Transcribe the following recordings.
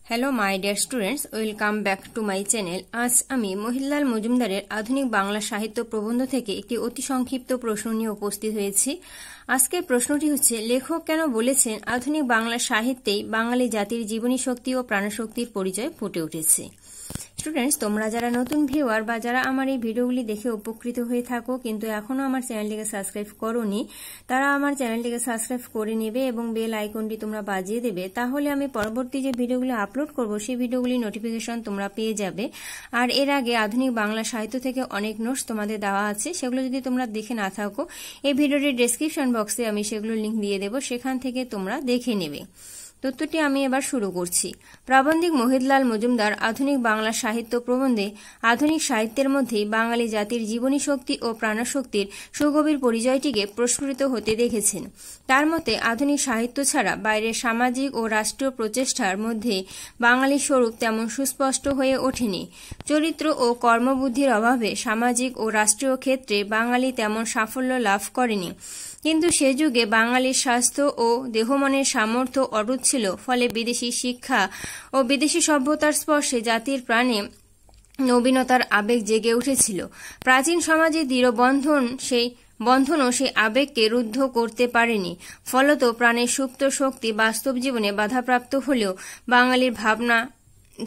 Hello my dear students, welcome back to my channel. আজ আমি মহিলাল মজুমদারের আধুনিক বাংলা সাহিত্য প্রবন্ধ থেকে একটি অতি সংক্ষিপ্ত প্রশ্ন নিয়ে উপস্থিত হয়েছি। আজকের প্রশ্নটি হচ্ছে, লেখক কেন বলেছেন আধুনিক বাংলা সাহিত্যেই বাঙালি জাতির জীবনী শক্তি ও প্রাণশক্তির পরিচয় ফুটে উঠেছে। স্টুডেন্টস, তোমরা যারা নতুন ভিউয়ার বা যারা আমার এই ভিডিওগুলি দেখে উপকৃত হয়ে থাকো কিন্তু এখনো আমার চ্যানেলটিকে সাবস্ক্রাইব করোনি, তারা আমার চ্যানেলটিকে সাবস্ক্রাইব করে নেবে এবং বেল আইকনটি তোমরা বাজিয়ে দেবে। তাহলে আমি পরবর্তী যে ভিডিওগুলি আপলোড করব সেই ভিডিওগুলি নোটিফিকেশন তোমরা পেয়ে যাবে। আর এর আগে আধুনিক বাংলা সাহিত্য থেকে অনেক নোটস তোমাদের দেওয়া আছে, সেগুলো যদি তোমরা দেখে না থাকো এই ভিডিওটির ডেসক্রিপশন বক্সে আমি সেগুলো লিঙ্ক দিয়ে দেবো, সেখান থেকে তোমরা দেখে নেবে। তথ্যটি আমি এবার শুরু করছি। প্রাবন্ধিক মহিলাল মজুমদার আধুনিক বাংলা সাহিত্য প্রবন্ধে আধুনিক সাহিত্যের মধ্যেই বাঙালি জাতির জীবনী শক্তি ও প্রাণশক্তির সুগভীর পরিচয়টিকে প্রস্ফুটিত হতে দেখেছেন। তার মতে, আধুনিক সাহিত্য ছাড়া বাইরের সামাজিক ও রাষ্ট্রীয় প্রচেষ্টার মধ্যে বাঙালির স্বরূপ তেমন সুস্পষ্ট হয়ে ওঠেনি। চরিত্র ও কর্মবুদ্ধির অভাবে সামাজিক ও রাষ্ট্রীয় ক্ষেত্রে বাঙালি তেমন সাফল্য লাভ করেনি। কিন্তু সে যুগে বাঙালির স্বাস্থ্য ও দেহমনের সামর্থ্য অটুট ছিল, ফলে বিদেশি শিক্ষা ও বিদেশি সভ্যতার স্পর্শে জাতির প্রাণে নবীনতার আবেগ জেগে উঠেছিল। প্রাচীন সমাজে দৃঢ় বন্ধনও সেই আবেগকে রুদ্ধ করতে পারেনি। ফলত প্রাণের সুপ্ত শক্তি বাস্তব জীবনে বাধাপ্রাপ্ত হলেও বাঙালির ভাবনা,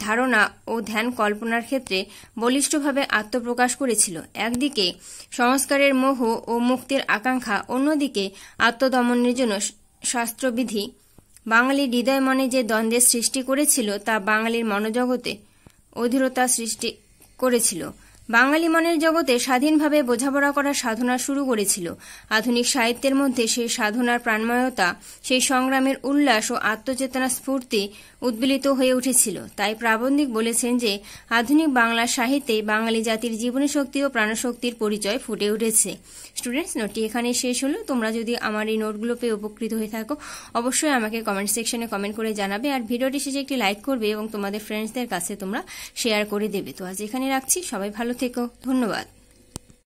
ধারণা ও ধ্যান কল্পনার ক্ষেত্রে বলিষ্ঠভাবে আত্মপ্রকাশ করেছিল। একদিকে সংস্কারের মোহ ও মুক্তির আকাঙ্ক্ষা, অন্যদিকে আত্মদমনের জন্য শাস্ত্রবিধি বাঙালির হৃদয় মনে যে দ্বন্দ্বের সৃষ্টি করেছিল তা বাঙালির মনোজগতে অধীরতা সৃষ্টি করেছিল। বাঙালি মনের জগতে স্বাধীনভাবে বোঝাপড়া করার সাধনা শুরু করেছিল। আধুনিক সাহিত্যের মধ্যে সেই সাধনার প্রাণময়তা, সেই সংগ্রামের উল্লাস ও আত্মচেতনা স্ফূর্তি উদ্বেলিত হয়ে উঠেছিল। তাই প্রাবন্ধিক বলেছেন যে আধুনিক বাংলা সাহিত্যে বাঙালি জাতির জীবনী শক্তি ও প্রাণশক্তির পরিচয় ফুটে উঠেছে। স্টুডেন্টস, নোটটি এখানে শেষ হলো। তোমরা যদি আমার এই নোটগুলো পেয়ে উপকৃত হয়ে থাকো অবশ্যই আমাকে কমেন্ট সেকশনে কমেন্ট করে জানাবে, আর ভিডিওটি শেষে একটি লাইক করবে এবং তোমাদের ফ্রেন্ডসদের কাছে তোমরা শেয়ার করে দেবে। তো আজ এখানে রাখছি, সবাই ভালো থেকো, ধন্যবাদ।